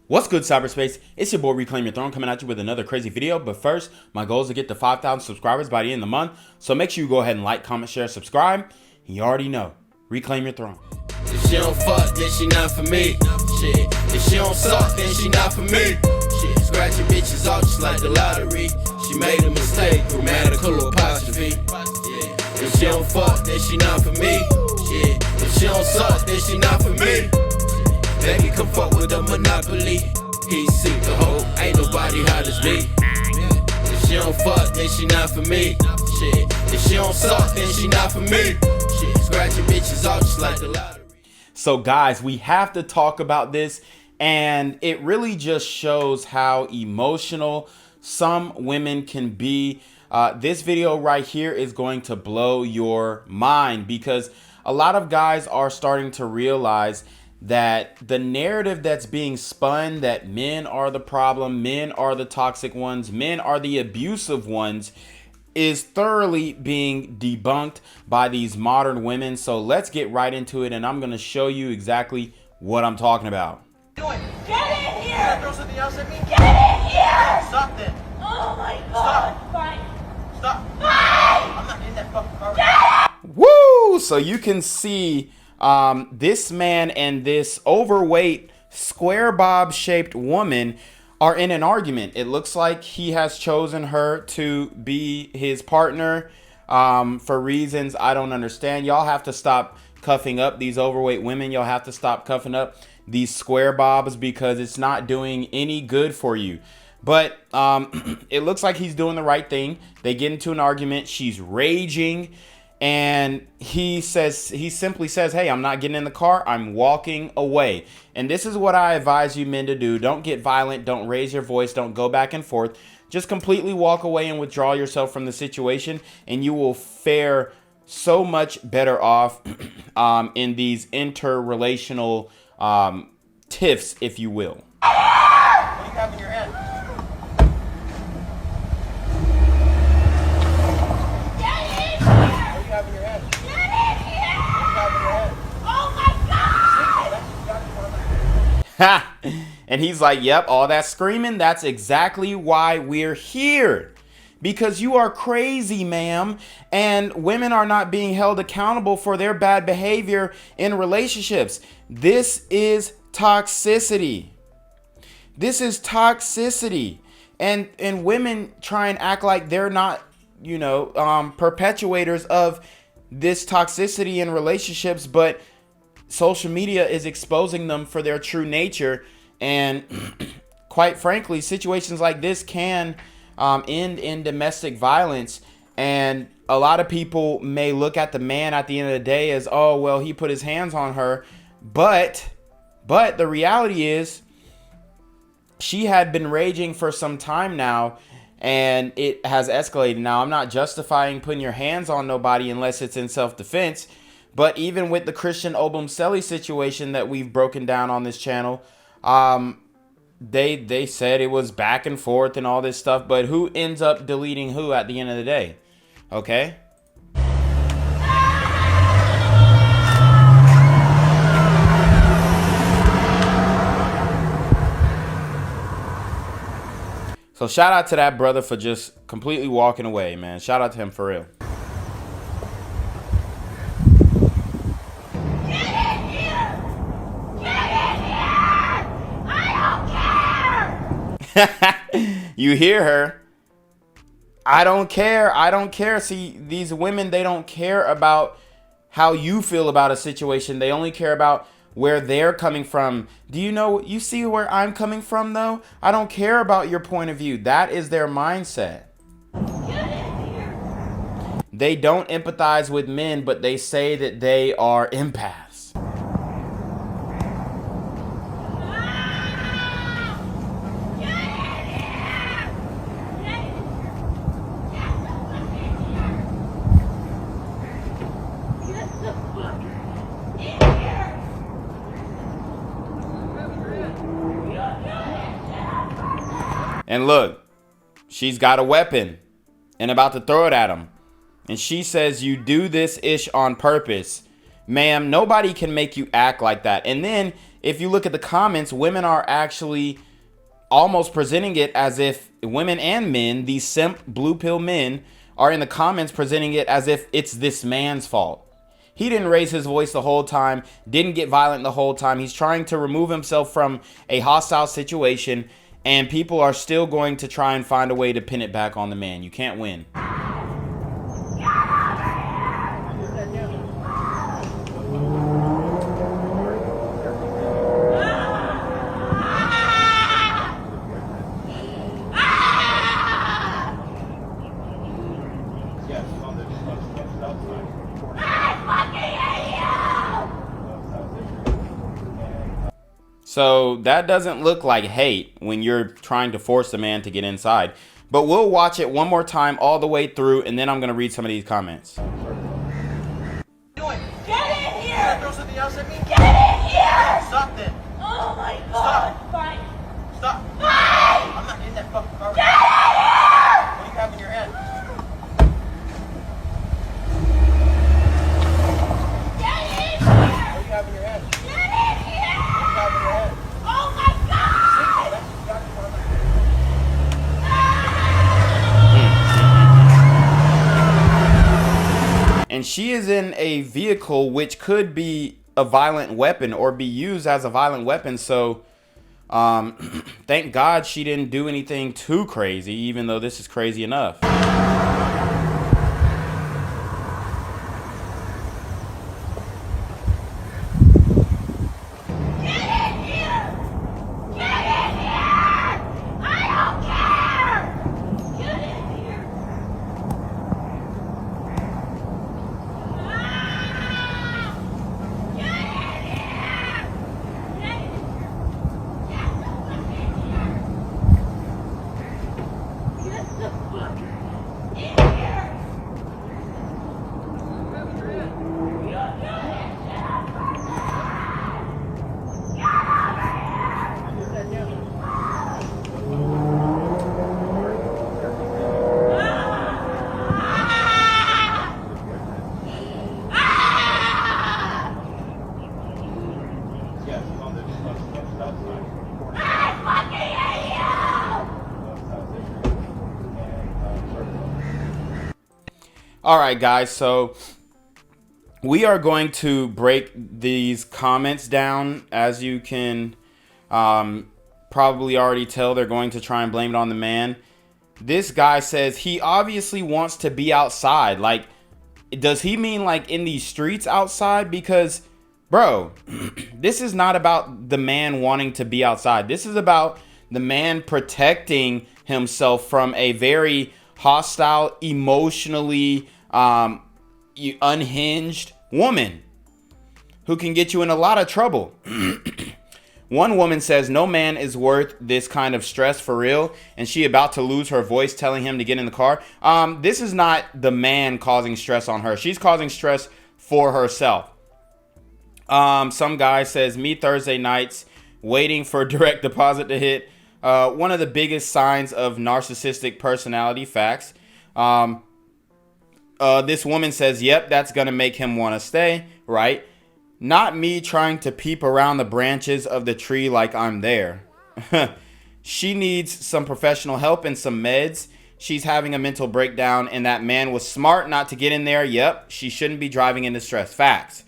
What's good, cyberspace? It's your boy Reclaim Your Throne coming at you with another crazy video. But first, my goal is to get to 5,000 subscribers by the end of the month. So make sure you go ahead and like, comment, share, subscribe. And you already know, Reclaim Your Throne. If she don't fuck, then she not for me. Shit. If she don't suck, then she not for me. Shit. Scratching bitches off just like the lottery. She made a mistake, grammatical apostrophe. Yeah. If she don't fuck, then she not for me. Shit. If she don't suck, then she not for me. Baby, come fuck with a monopoly. He seek the hoe, ain't nobody hot as me. If she don't fuck, then she not for me. Shit. If she don't suck, then she not for me. Shit. Scratching bitches off just like the lottery. So guys, we have to talk about this, and it really just shows how emotional some women can be. This video right here is going to blow your mind because a lot of guys are starting to realize that the narrative that's being spun, that men are the problem, men are the toxic ones, men are the abusive ones, is thoroughly being debunked by these modern women. So let's get right into it, and I'm going to show you exactly what I'm talking about. Get in here! Throw something else at me? Get in here! Stop then. Oh my god. Stop. Fine. Stop. Fine! I'm not in that fucking car. Woo! So you can see this man and this overweight square bob shaped woman are in an argument. It looks like he has chosen her to be his partner for reasons I don't understand. Y'all have to stop cuffing up these overweight women. Y'all have to stop cuffing up these square bobs because it's not doing any good for you. But it looks like he's doing the right thing. They get into an argument. She's raging. And he simply says, hey, I'm not getting in the car. I'm walking away. And this is what I advise you men to do. Don't get violent. Don't raise your voice. Don't go back and forth. Just completely walk away and withdraw yourself from the situation. And you will fare so much better off in these interrelational tiffs, if you will. What do you have in your hand? And he's like, yep, all that screaming, that's exactly why we're here. Because you are crazy, ma'am. And women are not being held accountable for their bad behavior in relationships. This is toxicity. This is toxicity. And women try and act like they're not, perpetuators of this toxicity in relationships, but social media is exposing them for their true nature. And quite frankly, situations like this can end in domestic violence. And a lot of people may look at the man at the end of the day as, oh, well, he put his hands on her. But the reality is she had been raging for some time now, and it has escalated. Now, I'm not justifying putting your hands on nobody unless it's in self-defense. But even with the Christian Obum situation that we've broken down on this channel, they said it was back and forth and all this stuff. But who ends up deleting who at the end of the day? Okay. So shout out to that brother for just completely walking away, man. Shout out to him for real. You hear her. I don't care. I don't care. See, these women, they don't care about how you feel about a situation. They only care about where they're coming from. Do you see where I'm coming from though? I don't care about your point of view. That is their mindset. They don't empathize with men, but they say that they are empaths. And look, she's got a weapon and about to throw it at him. And she says, you do this ish on purpose. Ma'am, nobody can make you act like that. And then if you look at the comments, women are actually almost presenting it as if women and men, these simp blue pill men, are in the comments presenting it as if it's this man's fault. He didn't raise his voice the whole time, didn't get violent the whole time. He's trying to remove himself from a hostile situation, and people are still going to try and find a way to pin it back on the man. You can't win. So that doesn't look like hate when you're trying to force a man to get inside. But we'll watch it one more time all the way through, and then I'm going to read some of these comments. Get in here! Throw something else at me? Get in here! Stop then. Oh my God. Stop. Fine. Stop. Fine! I'm not in that fucking car. Get in here! What do you have in your hand? Get in here! What do you have in your hand? Get in here! What do you have in your hand? Oh my God! That's exactly what I'm And she is in a vehicle which could be a violent weapon or be used as a violent weapon. So thank God she didn't do anything too crazy, even though this is crazy enough. All right, guys, so we are going to break these comments down. As you can probably already tell, they're going to try and blame it on the man. This guy says he obviously wants to be outside. Like, does he mean like in these streets outside? Because, bro, this is not about the man wanting to be outside. This is about the man protecting himself from a very hostile, emotionally unhinged woman who can get you in a lot of trouble. One woman says no man is worth this kind of stress for real, and she about to lose her voice telling him to get in the car. This is not the man causing stress on her. She's causing stress for herself. Some guy says me Thursday nights waiting for direct deposit to hit. One of the biggest signs of narcissistic personality. Facts. This woman says, yep, that's going to make him want to stay, right? Not me trying to peep around the branches of the tree like I'm there. She needs some professional help and some meds. She's having a mental breakdown, and that man was smart not to get in there. Yep, she shouldn't be driving in distress. Facts.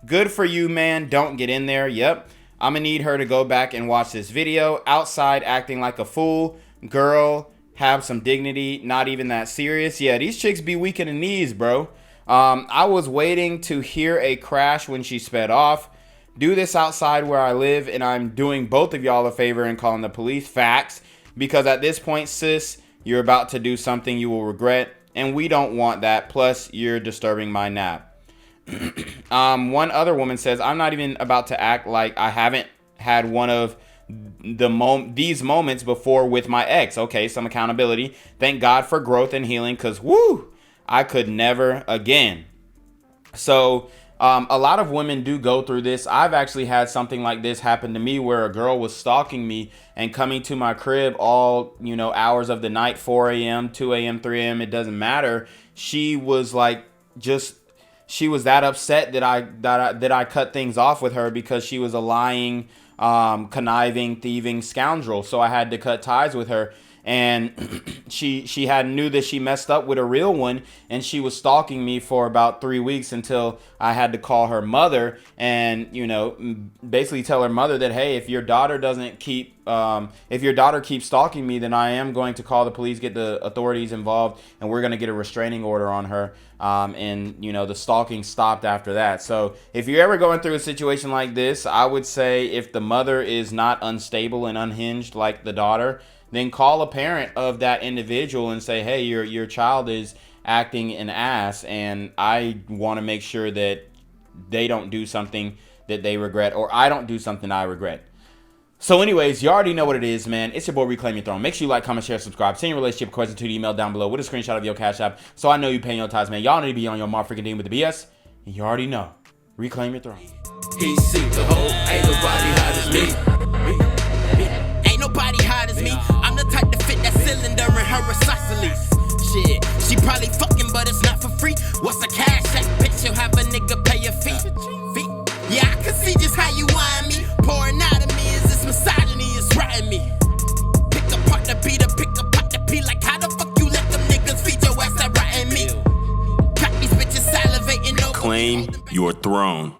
Good for you, man. Don't get in there. Yep. I'm going to need her to go back and watch this video. Outside acting like a fool. Girl, have some dignity. Not even that serious. Yeah, these chicks be weak in the knees, bro. I was waiting to hear a crash when she sped off. Do this outside where I live, and I'm doing both of y'all a favor and calling the police. Facts. Because at this point, sis, you're about to do something you will regret, and we don't want that. Plus, you're disturbing my nap. One other woman says, I'm not even about to act like I haven't had one of these moments before with my ex. Okay, some accountability. Thank God for growth and healing, because woo, I could never again. So a lot of women do go through this. I've actually had something like this happen to me where a girl was stalking me and coming to my crib all, hours of the night, 4 a.m., 2 a.m., 3 a.m. It doesn't matter. She was like just she was that upset that I cut things off with her because she was a lying, conniving, thieving scoundrel. So I had to cut ties with her. And she knew that she messed up with a real one, and she was stalking me for about 3 weeks until I had to call her mother and, you know, basically tell her mother that, hey, if your daughter keeps stalking me, then I am going to call the police, get the authorities involved, and we're going to get a restraining order on her. And, you know, the stalking stopped after that. So if you're ever going through a situation like this, I would say if the mother is not unstable and unhinged like the daughter, then call a parent of that individual and say, hey, your child is acting an ass, and I want to make sure that they don't do something that they regret, or I don't do something I regret. So anyways, you already know what it is, man. It's your boy, Reclaim Your Throne. Make sure you like, comment, share, subscribe. Send your relationship question to the email down below with a screenshot of your Cash App, so I know you paying your tithes, man. Y'all need to be on your motherfucking team with the BS, and you already know. Reclaim your throne. He sees the whole, ain't nobody hot as me. Ain't nobody hot as me. I'm the type to fit that cylinder in her isosceles. Shit, she probably fucking, but it's not for free. What's a Cash App? Bitch, you'll have a nigga pay your fee. Yeah, I can see just how you whine me. Pouring out of me is this misogyny, it's rotting me. Pick apart the beat, pick apart the P. Like how the fuck you let them niggas feed your ass that rotting me? Got these bitches salivating over. Claim your throne.